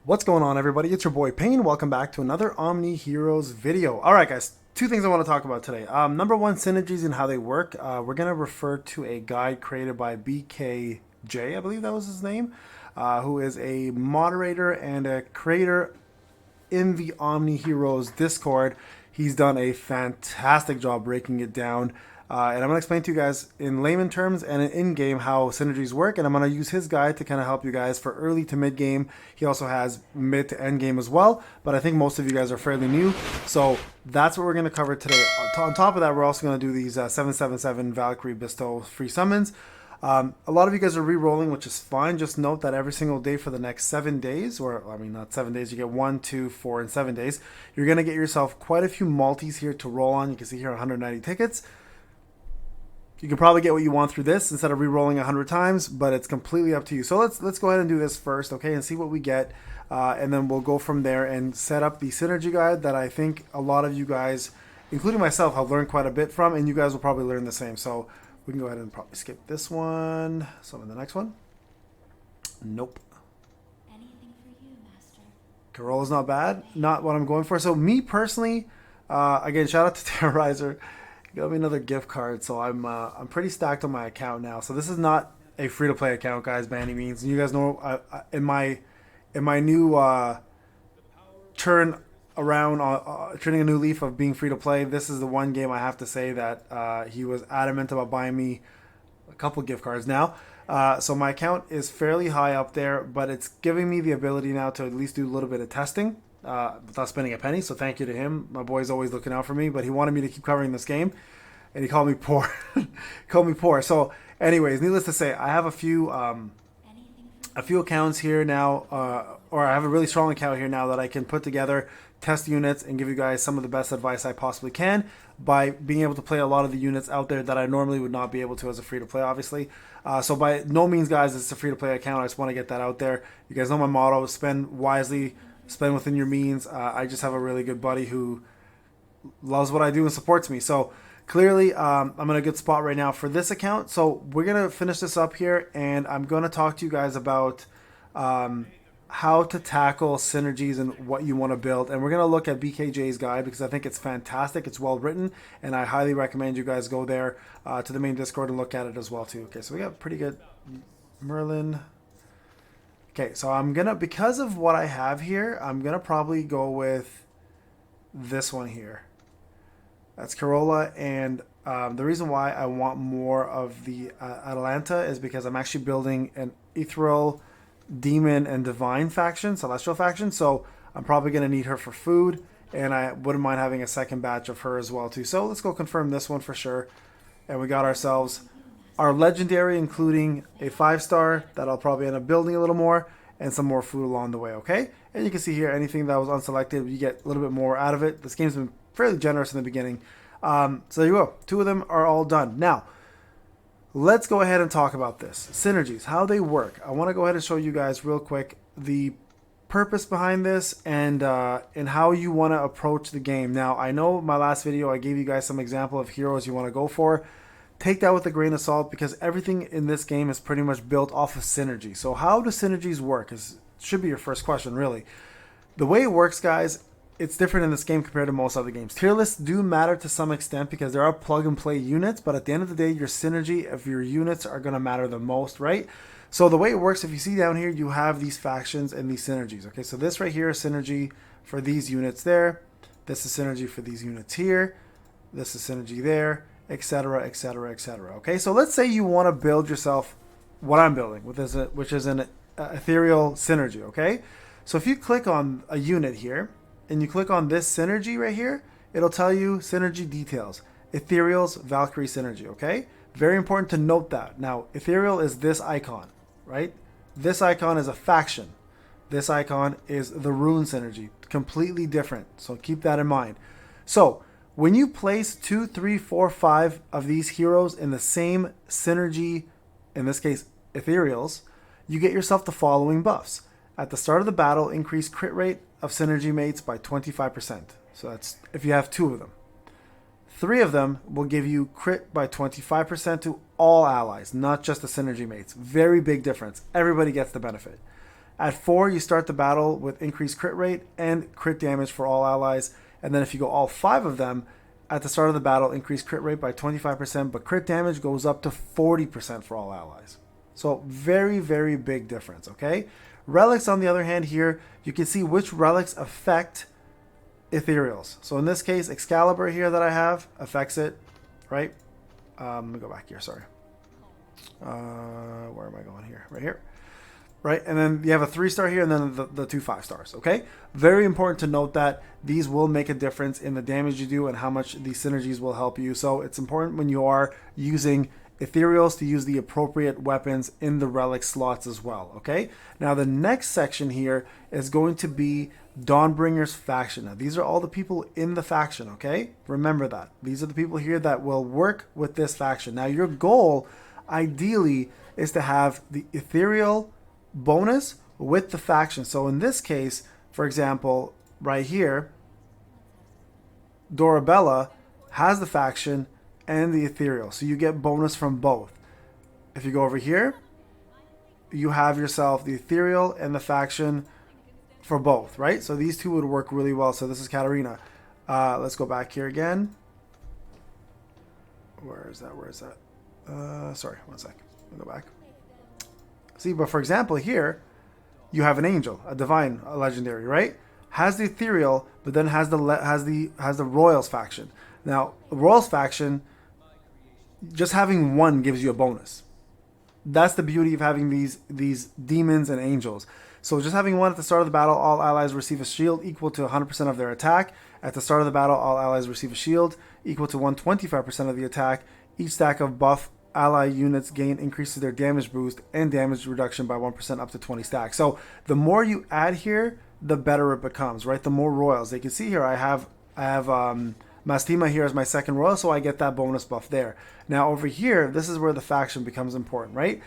What's going on, everybody? It's your boy Payne. Welcome back to another Omniheroes video. All right, guys, two things I want to talk about today. Number one, synergies and how they work. We're going to refer to a guide created by BKJ, I believe that was his name, who is a moderator and a creator in the Omniheroes Discord. He's done a fantastic job breaking it down. And I'm going to explain to you guys in layman terms and in-game how synergies work. And I'm going to use his guide to kind of help you guys for early to mid-game. He also has mid to end game as well. But I think most of you guys are fairly new. So that's what we're going to cover today. On top of that, we're also going to do these 777 Valkyrie Bestow free summons. A lot of you guys are re-rolling, which is fine. Just note that every single day for the next 7 days, or I mean not 7 days, you get 1, 2, 4, and 7 days. You're going to get yourself quite a few multis here to roll on. You can see here 190 tickets. You can probably get what you want through this instead of re-rolling 100 times, but it's completely up to you. So let's go ahead and do this first, okay, and see what we get, and then we'll go from there and set up the synergy guide that I think a lot of you guys, including myself, have learned quite a bit from, and you guys will probably learn the same. So we can go ahead and probably skip this one. So in the next one, nope. Anything for you, Master. Corolla's not bad, not what I'm going for. So me personally, again, shout out to Terrorizer. Got me another gift card, so I'm pretty stacked on my account now. So this is not a free-to-play account, guys, by any means. And you guys know, in my new turn around, turning a new leaf of being free-to-play, this is the one game I have to say that he was adamant about buying me a couple gift cards now. So my account is fairly high up there, but it's giving me the ability now to at least do a little bit of testing. Without spending a penny, so thank you to him. My boy's always looking out for me, but he wanted me to keep covering this game, and he called me poor. Called me poor. So, anyways, needless to say, I have a few accounts here now, or I have a really strong account here now that I can put together, test units, and give you guys some of the best advice I possibly can by being able to play a lot of the units out there that I normally would not be able to as a free-to-play, obviously. So by no means, guys, it's a free-to-play account. I just want to get that out there. You guys know my motto: spend wisely, spend within your means. I just have a really good buddy who loves what I do and supports me. So clearly, I'm in a good spot right now for this account. So we're going to finish this up here, and I'm going to talk to you guys about how to tackle synergies and what you want to build. And we're going to look at BKJ's guide because I think it's fantastic. It's well written, and I highly recommend you guys go there to the main Discord and look at it as well too. Okay, so we got pretty good Merlin. Okay, so I'm gonna, because of what I have here, I'm gonna probably go with this one here. That's Corolla, and the reason why I want more of the Atalanta is because I'm actually building an Ethereal, Demon, and Divine faction, Celestial faction, so I'm probably gonna need her for food, and I wouldn't mind having a second batch of her as well too. So let's go confirm this one for sure, and we got ourselves our legendary, including a 5-star that I'll probably end up building a little more, and some more food along the way, okay? And you can see here, anything that was unselected, you get a little bit more out of it. This game's been fairly generous in the beginning. So there you go. 2 of them are all done. Now, let's go ahead and talk about this. Synergies, how they work. I want to go ahead and show you guys real quick the purpose behind this and how you want to approach the game. Now, I know my last video, I gave you guys some example of heroes you want to go for. Take that with a grain of salt because everything in this game is pretty much built off of synergy. So how do synergies work? Should be your first question, really. The way it works, guys, it's different in this game compared to most other games. Tier lists do matter to some extent because there are plug-and-play units, but at the end of the day, your synergy of your units are going to matter the most, right? So the way it works, if you see down here, you have these factions and these synergies. Okay, so this right here is synergy for these units there. This is synergy for these units here. This is synergy there, etc., etc., etc. Okay, so let's say you want to build yourself what I'm building, which is an ethereal synergy. Okay, so if you click on a unit here and you click on this synergy right here, it'll tell you synergy details. Ethereal's Valkyrie synergy. Okay, very important to note that. Now, ethereal is this icon, right? This icon is a faction. This icon is the rune synergy, completely different. So keep that in mind. So when you place 2, 3, 4, 5 of these heroes in the same synergy, in this case, ethereals, you get yourself the following buffs. At the start of the battle, increase crit rate of synergy mates by 25%. So that's if you have 2 of them. 3 of them will give you crit by 25% to all allies, not just the synergy mates. Very big difference. Everybody gets the benefit. At 4, you start the battle with increased crit rate and crit damage for all allies. And then if you go all 5 of them, at the start of the battle, increase crit rate by 25%, but crit damage goes up to 40% for all allies. So very, very big difference, okay? Relics, on the other hand, here, you can see which relics affect ethereals. So in this case, Excalibur here that I have affects it, right? Let me go back here, sorry. Where am I going here? Right here. Right, and then you have a 3-star here and then the 2 5-stars, okay? Very important to note that these will make a difference in the damage you do and how much these synergies will help you. So it's important when you are using ethereals to use the appropriate weapons in the relic slots as well, okay? Now the next section here is going to be Dawnbringer's faction. Now these are all the people in the faction, okay? Remember that. These are the people here that will work with this faction. Now your goal, ideally, is to have the ethereal bonus with the faction. So in this case, for example, right here, Dorabella has the faction and the ethereal. So you get bonus from both. If you go over here, you have yourself the ethereal and the faction for both, right? So these two would work really well. So this is Katarina. Let's go back here again. Where is that? Where is that? Sorry, one sec. Let me go back. See, but for example, here you have an angel, a divine, a legendary, right? Has the ethereal, but then has the royals faction. Now, the royals faction, just having one gives you a bonus. That's the beauty of having these demons and angels. So just having one at the start of the battle, all allies receive a shield equal to 100% of their attack. At the start of the battle, all allies receive a shield equal to 125% of the attack. Each stack of buff ally units gain increases their damage boost and damage reduction by 1% up to 20 stacks. So the more you add here, the better it becomes, right? The more royals. They can see here I have Mastima here as my second royal, so I get that bonus buff there. Now over here, this is where the faction becomes important, right?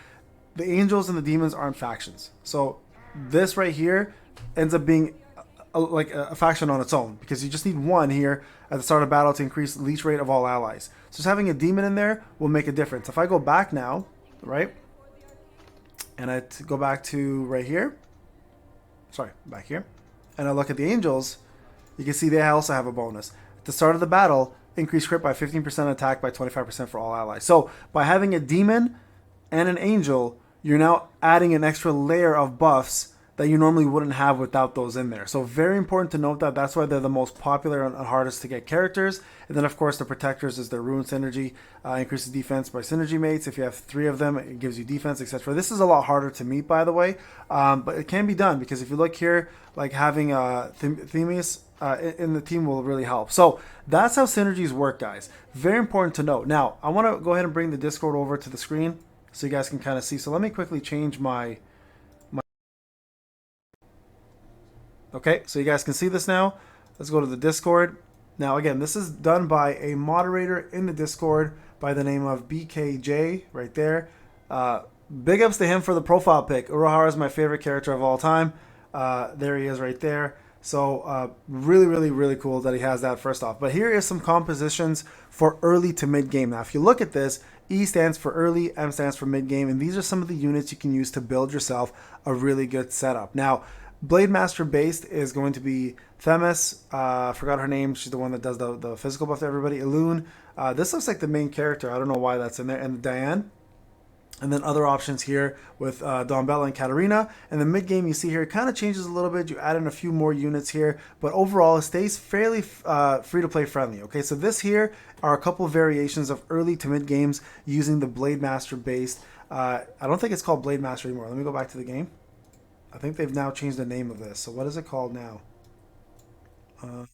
The angels and the demons aren't factions. So this right here ends up being like a faction on its own, because you just need one here at the start of battle to increase leech rate of all allies. So just having a demon in there will make a difference. If I go back now, right, and I go back to right here, sorry, back here, and I look at the angels, you can see they also have a bonus. At the start of the battle, increase crit by 15%, attack by 25% for all allies. So by having a demon and an angel, you're now adding an extra layer of buffs that you normally wouldn't have without those in there. So very important to note that. That's why they're the most popular and hardest to get characters. And then of course the protectors is their rune synergy, increases defense by synergy mates. If you have 3 of them, it gives you defense, etc. This is a lot harder to meet, by the way, but it can be done, because if you look here, like having Themis in the team will really help. So that's how synergies work, guys. Very important to note. Now I want to go ahead and bring the Discord over to the screen so you guys can kind of see. So let me quickly change my okay, so you guys can see this now. Let's go to the Discord. Now, again, this is done by a moderator in the Discord by the name of BKJ right there. Big ups to him for the profile pic. Urahara is my favorite character of all time. There he is right there. So really, really, really cool that he has that first off. But here is some compositions for early to mid game. Now, if you look at this, E stands for early, M stands for mid game, and these are some of the units you can use to build yourself a really good setup. Now, Blade Master based is going to be Themis. Forgot her name. She's the one that does the physical buff to everybody. Elune. This looks like the main character. I don't know why that's in there. And Diane. And then other options here with Dawn Bella and Katarina. And the mid game you see here, it kind of changes a little bit. You add in a few more units here. But overall, it stays fairly free-to-play friendly. Okay, so this here are a couple of variations of early to mid games using the Blade Master based. I don't think it's called Blade Master anymore. Let me go back to the game. I think they've now changed the name of this. So what is it called now? Is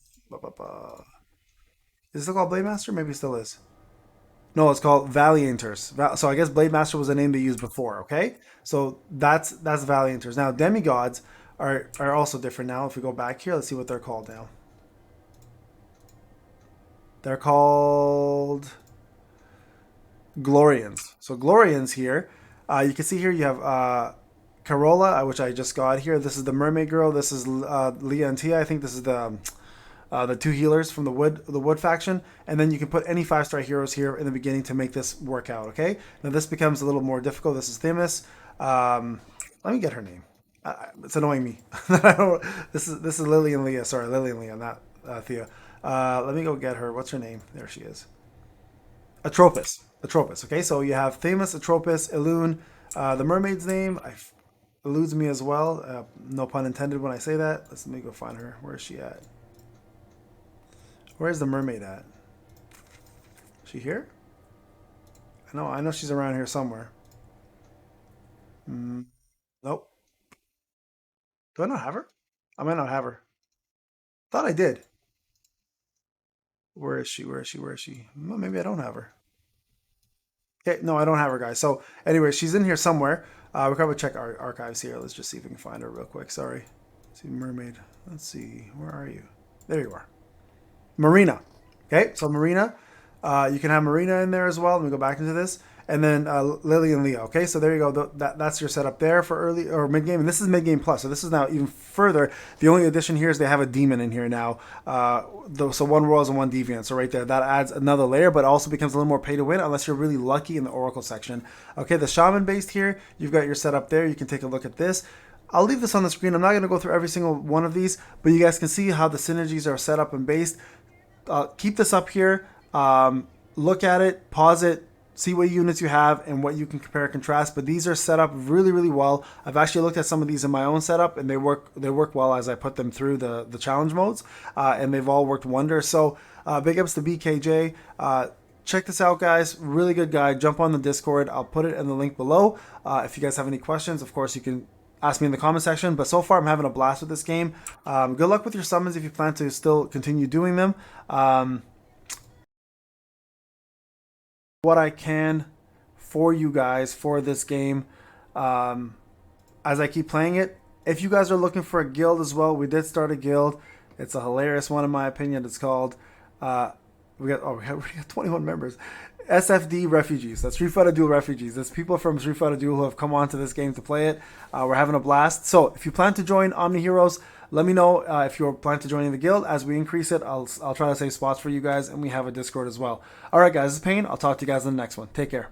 it still called Blade Master? Maybe it still is. No, it's called Valianters. So I guess Blade Master was the name they used before. Okay, so that's Valianters. Now demigods are also different now. If we go back here, let's see what they're called now. They're called Glorians. So Glorians here, you can see here you have Carola, which I just got here. This is the Mermaid Girl. This is Leah and Tia. I think this is the 2 healers from the wood faction. And then you can put any 5-star heroes here in the beginning to make this work out. Okay. Now this becomes a little more difficult. This is Themis. Let me get her name. It's annoying me. I don't, this is Lily and Leah. Sorry, Lily and Leah, not Thea. Let me go get her. What's her name? There she is. Atropos. Atropos. Okay, so you have Themis, Atropos, Elune. The mermaid's name eludes me as well. No pun intended when I say that. Let me go find her. Where is she at? Where's the mermaid at? Is she here? I know she's around here somewhere. Nope. Do I not have her? I might not have her. Thought I did. Where is she? Where is she? Where is she? Well, maybe I don't have her. Okay, no, I don't have her, guys. So, anyway, she's in here somewhere. We're going to check our archives here. Let's just see if we can find her real quick. Sorry. Let's see, mermaid. Let's see. Where are you? There you are. Marina. Okay, so Marina. You can have Marina in there as well. Let me go back into this. And then Lily and Leo. Okay, so there you go. That's your setup there for early or mid game. And this is mid game plus. So this is now even further. The only addition here is they have a demon in here now. So one Royals and one Deviant. So right there, that adds another layer, but also becomes a little more pay to win unless you're really lucky in the Oracle section. Okay, the Shaman based here, you've got your setup there. You can take a look at this. I'll leave this on the screen. I'm not going to go through every single one of these, but you guys can see how the synergies are set up and based. Keep this up here. Look at it, pause it, see what units you have and what you can compare and contrast. But these are set up really, really well. I've actually looked at some of these in my own setup, and they work well as I put them through the challenge modes, and they've all worked wonders. So big ups to BKJ. Check this out, guys. Really good guide. Jump on the Discord. I'll put it in the link below. If you guys have any questions, of course, you can ask me in the comment section. But so far, I'm having a blast with this game. Good luck with your summons if you plan to still continue doing them. What I can for you guys for this game as I keep playing it. If you guys are looking for a guild as well, we did start a guild. It's a hilarious one in my opinion. It's called we got 21 members. SFD Refugees. That's Street Fighter Duel Refugees. That's people from Street Fighter Duel who have come onto this game to play it. We're having a blast. So if you plan to join Omniheroes, let me know if you're planning to join the guild. As we increase it, I'll try to save spots for you guys, and we have a Discord as well. All right, guys, this is Payne. I'll talk to you guys in the next one. Take care.